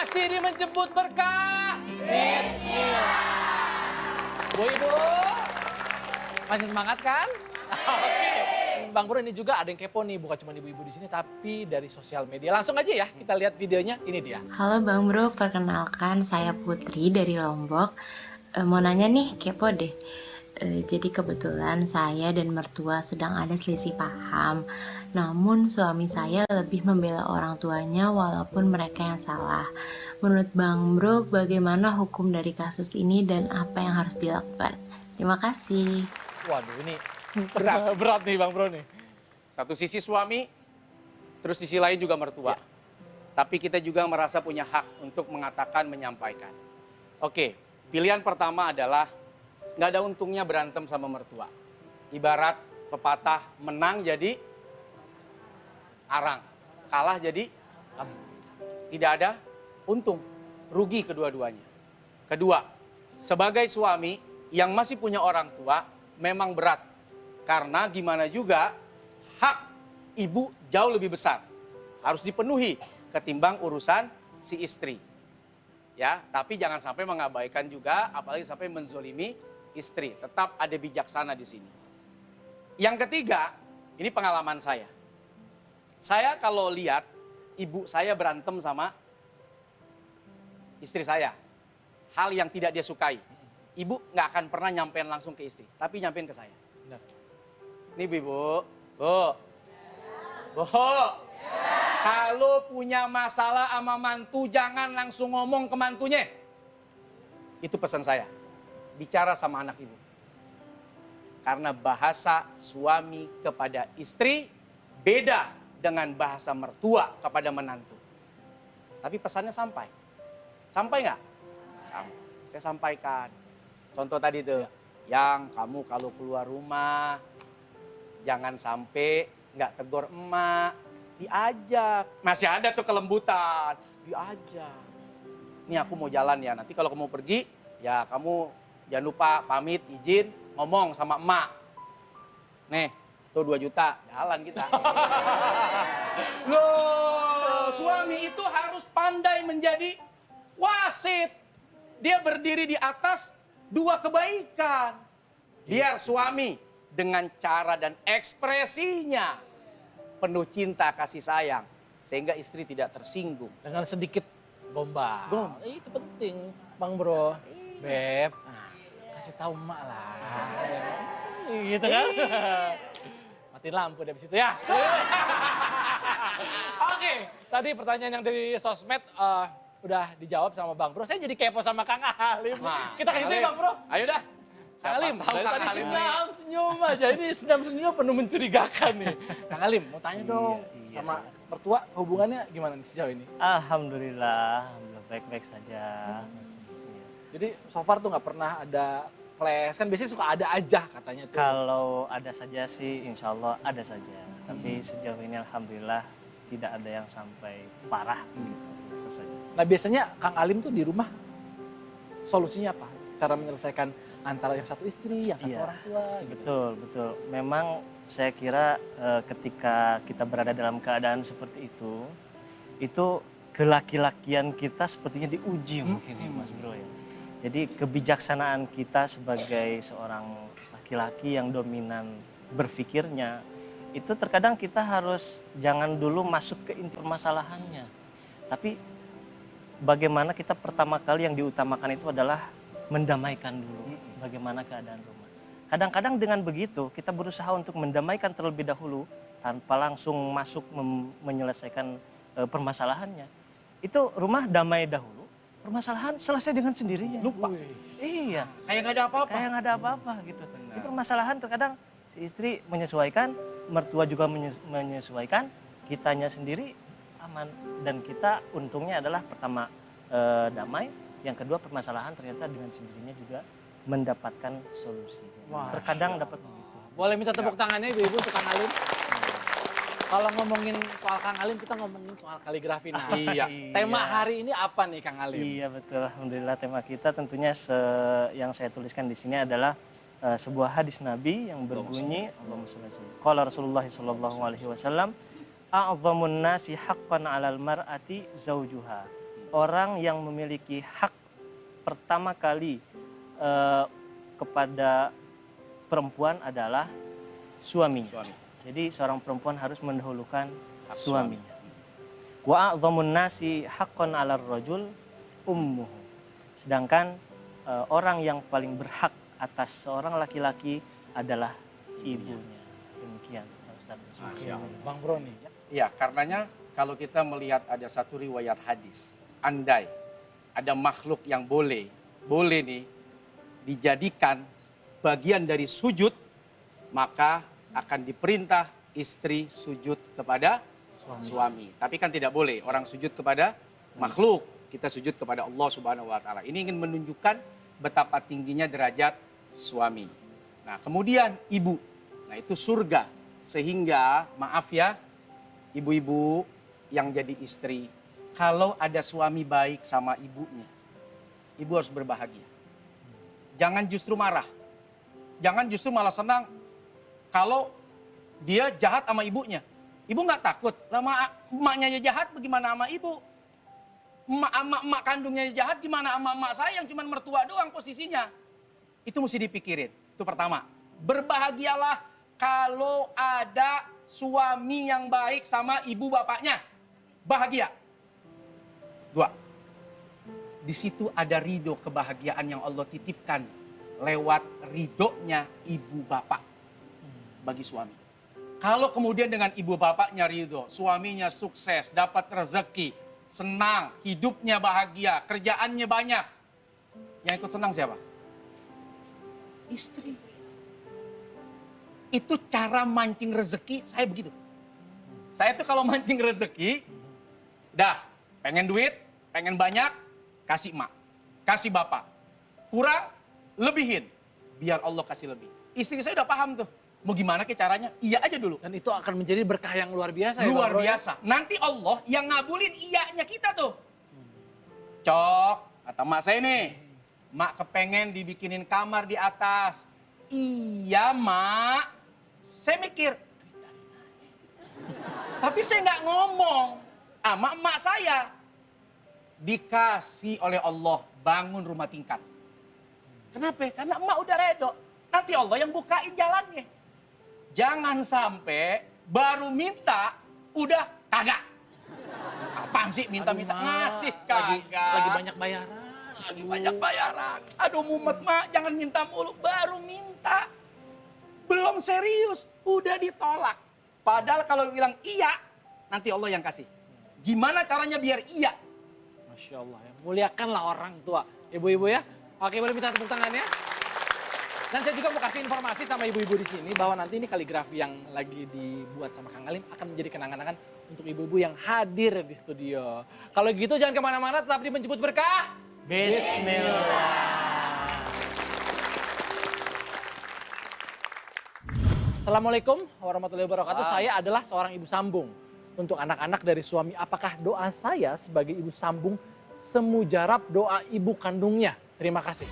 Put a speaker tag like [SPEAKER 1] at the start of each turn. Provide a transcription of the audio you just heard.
[SPEAKER 1] Masih ini menjemput berkah. Bismillah. Bu Ibu, masih semangat kan? Oke. Bang Bro ini juga ada yang kepo nih, bukan cuma ibu-ibu di sini tapi dari sosial media. Langsung aja ya, kita lihat videonya. Ini dia.
[SPEAKER 2] Halo Bang Bro, perkenalkan saya Putri dari Lombok. Mau nanya nih, kepo deh. Jadi kebetulan saya dan mertua sedang ada selisih paham. Namun suami saya lebih membela orang tuanya walaupun mereka yang salah. Menurut Bang Bro, bagaimana hukum dari kasus ini dan apa yang harus dilakukan? Terima kasih.
[SPEAKER 1] Waduh ini berat nih Bang Bro nih.
[SPEAKER 3] Satu sisi suami, terus sisi lain juga mertua. Tapi kita juga merasa punya hak untuk mengatakan, menyampaikan. Oke, pilihan pertama adalah nggak ada untungnya berantem sama mertua. Ibarat pepatah, menang jadi arang, kalah jadi tidak ada untung, rugi kedua-duanya. Kedua, sebagai suami yang masih punya orang tua memang berat. Karena gimana juga hak ibu jauh lebih besar. Harus dipenuhi ketimbang urusan si istri. Ya, tapi jangan sampai mengabaikan juga, apalagi sampai menzolimi istri. Tetap ada bijaksana di sini. Yang ketiga, ini pengalaman saya. Saya kalau lihat ibu saya berantem sama istri saya, hal yang tidak dia sukai, ibu nggak akan pernah nyampein langsung ke istri, tapi nyampein ke saya.
[SPEAKER 1] Benar.
[SPEAKER 3] Nih Bu, Bu, kalau punya masalah sama mantu jangan langsung ngomong ke mantunya. Itu pesan saya, bicara sama anak ibu. Karena bahasa suami kepada istri beda dengan bahasa mertua kepada menantu. Tapi pesannya sampai. Sampai nggak? Sampai. Saya sampaikan. Contoh tadi tuh, yang kamu kalau keluar rumah jangan sampai nggak tegur emak, diajak. Masih ada tuh kelembutan, diajak. Nih aku mau jalan ya, nanti kalau kamu pergi, ya kamu jangan lupa pamit, izin, ngomong sama emak. Nih, tuh 2 juta, jalan kita. Loh, suami itu harus pandai menjadi wasit. Dia berdiri di atas 2 kebaikan. Biar suami dengan cara dan ekspresinya penuh cinta kasih sayang. Sehingga istri tidak tersinggung.
[SPEAKER 1] Dengan sedikit gombal.
[SPEAKER 3] Gombal.
[SPEAKER 1] Itu penting Bang Bro. Beb, kasih tahu emak lah. Gitu kan? Matiin lampu dari situ ya. Oke, tadi pertanyaan yang dari sosmed udah dijawab sama Bang Bro. Saya jadi kepo sama Kang Halim.
[SPEAKER 3] Nah,
[SPEAKER 1] Kita kasih tahu ya Bang Bro.
[SPEAKER 3] Ayo dah.
[SPEAKER 1] Kang Halim,
[SPEAKER 3] Siapa tahu
[SPEAKER 1] dari
[SPEAKER 3] Kang
[SPEAKER 1] tadi
[SPEAKER 3] Halim nih.
[SPEAKER 1] senyum aja. Ini senyum-senyum penuh mencurigakan nih. Kang Halim, mau tanya dong
[SPEAKER 4] Iya.
[SPEAKER 1] sama mertua hubungannya gimana nih sejauh ini?
[SPEAKER 4] Alhamdulillah baik-baik saja.
[SPEAKER 1] Jadi so far tuh nggak pernah ada clash, kan biasanya suka ada aja katanya tuh.
[SPEAKER 4] Kalau ada saja sih, insya Allah ada saja. Tapi sejauh ini alhamdulillah tidak ada yang sampai parah gitu. Selesai.
[SPEAKER 1] Nah biasanya Kang Halim tuh di rumah solusinya apa? Cara menyelesaikan antara yang satu istri, yang satu
[SPEAKER 4] Iya,
[SPEAKER 1] orang tua gitu.
[SPEAKER 4] Betul, betul. Memang saya kira ketika kita berada dalam keadaan seperti itu kelaki-lakian kita sepertinya diuji mungkin ya Mas Bro ya. Jadi kebijaksanaan kita sebagai seorang laki-laki yang dominan berpikirnya, itu terkadang kita harus jangan dulu masuk ke inti permasalahannya. Tapi bagaimana kita pertama kali yang diutamakan itu adalah mendamaikan dulu bagaimana keadaan rumah. Kadang-kadang dengan begitu kita berusaha untuk mendamaikan terlebih dahulu tanpa langsung masuk menyelesaikan permasalahannya. Itu rumah damai dahulu, permasalahan selesai dengan sendirinya.
[SPEAKER 3] Lupa.
[SPEAKER 4] Iya,
[SPEAKER 3] Kayak nggak ada apa-apa.
[SPEAKER 4] kayak nggak ada apa-apa gitu. Ini permasalahan terkadang si istri menyesuaikan, mertua juga menyesuaikan, kitanya sendiri aman. Dan kita untungnya adalah pertama damai, yang kedua permasalahan ternyata dengan sendirinya juga mendapatkan solusi.
[SPEAKER 1] Wah,
[SPEAKER 4] Terkadang dapat begitu.
[SPEAKER 1] Boleh minta tepuk tangannya ibu-ibu untuk Kang Halim? Kalau ngomongin soal Kang Halim, kita ngomongin soal kaligrafi. Nah,
[SPEAKER 3] Iya.
[SPEAKER 1] tema hari ini apa nih Kang Halim?
[SPEAKER 4] Iya betul, alhamdulillah tema kita tentunya yang saya tuliskan di sini adalah sebuah hadis Nabi yang berbunyi Qala Rasulullah sallallahu alaihi wasallam a'dhamun nasi haqqan 'alal mar'ati zaujuha orang yang memiliki hak pertama kali kepada perempuan adalah suaminya.
[SPEAKER 3] Suami.
[SPEAKER 4] Jadi seorang perempuan harus mendahulukan
[SPEAKER 3] Hak
[SPEAKER 4] suaminya. Wa a'dhamun nasi haqqan 'alar rajul ummuhu. Sedangkan orang yang paling berhak atas seorang laki-laki adalah ibunya. Demikian, Pak Ustaz.
[SPEAKER 3] Masya Allah.
[SPEAKER 1] Bang Bro nih.
[SPEAKER 3] Ya, karenanya kalau kita melihat ada satu riwayat hadis, andai ada makhluk yang boleh nih dijadikan bagian dari sujud, maka akan diperintah istri sujud kepada suami. Tapi kan tidak boleh orang sujud kepada makhluk, kita sujud kepada Allah Subhanahu wa taala. Ini ingin menunjukkan betapa tingginya derajat suami. Nah, kemudian ibu. Nah, itu surga. Sehingga maaf ya, ibu-ibu yang jadi istri, kalau ada suami baik sama ibunya, ibu harus berbahagia. Jangan justru marah. Jangan justru malah senang kalau dia jahat sama ibunya. Ibu nggak takut, lama emaknya aja jahat bagaimana sama ibu? Emak kandungnya aja jahat gimana sama emak saya yang cuma mertua doang posisinya. Itu mesti dipikirin, itu pertama. Berbahagialah kalau ada suami yang baik sama ibu bapaknya. Bahagia. Dua, di situ ada ridho kebahagiaan yang Allah titipkan lewat ridhonya ibu bapak bagi suami. Kalau kemudian dengan ibu bapaknya ridho, suaminya sukses, dapat rezeki, senang, hidupnya bahagia, kerjaannya banyak. Yang ikut senang siapa? Istri. Itu cara mancing rezeki, saya begitu. Saya tuh kalau mancing rezeki, dah pengen duit, pengen banyak, kasih emak, kasih bapak. Kurang, lebihin, biar Allah kasih lebih. Istri saya udah paham tuh, mau gimana ke caranya, iya aja dulu.
[SPEAKER 1] Dan itu akan menjadi berkah yang luar biasa ya
[SPEAKER 3] Luar
[SPEAKER 1] Bang Bro, ya?
[SPEAKER 3] biasa. Nanti Allah yang ngabulin iyanya kita tuh. Cok, kata mak saya nih, mak kepengen dibikinin kamar di atas. Iya mak, saya mikir, tapi saya nggak ngomong sama emak saya. Dikasih oleh Allah bangun rumah tingkat. Kenapa? Karena emak udah redo. Nanti Allah yang bukain jalannya. Jangan sampai baru minta, udah kagak. Apaan sih minta-minta?
[SPEAKER 1] Aduh, Mak.
[SPEAKER 3] Ngasih kagak.
[SPEAKER 1] Lagi banyak bayaran.
[SPEAKER 3] Lagi banyak bayaran. Aduh mumet mak, jangan minta mulu. Baru minta. Belum serius, udah ditolak. Padahal kalau bilang iya, nanti Allah yang kasih. Gimana caranya biar iya?
[SPEAKER 1] Masya Allah ya. Muliakanlah orang tua. Ibu-ibu ya. Oke, boleh minta tepuk tangannya. Dan saya juga mau kasih informasi sama ibu-ibu di sini bahwa nanti ini kaligrafi yang lagi dibuat sama Kang Alim akan menjadi kenang-kenangan untuk ibu-ibu yang hadir di studio. Kalau gitu jangan kemana-mana, tetap di Menjemput Berkah.
[SPEAKER 4] Bismillah.
[SPEAKER 1] Assalamualaikum warahmatullahi wabarakatuh. Saya adalah seorang ibu sambung. Untuk anak-anak dari suami, apakah doa saya sebagai ibu sambung semujarab doa ibu kandungnya? Terima kasih.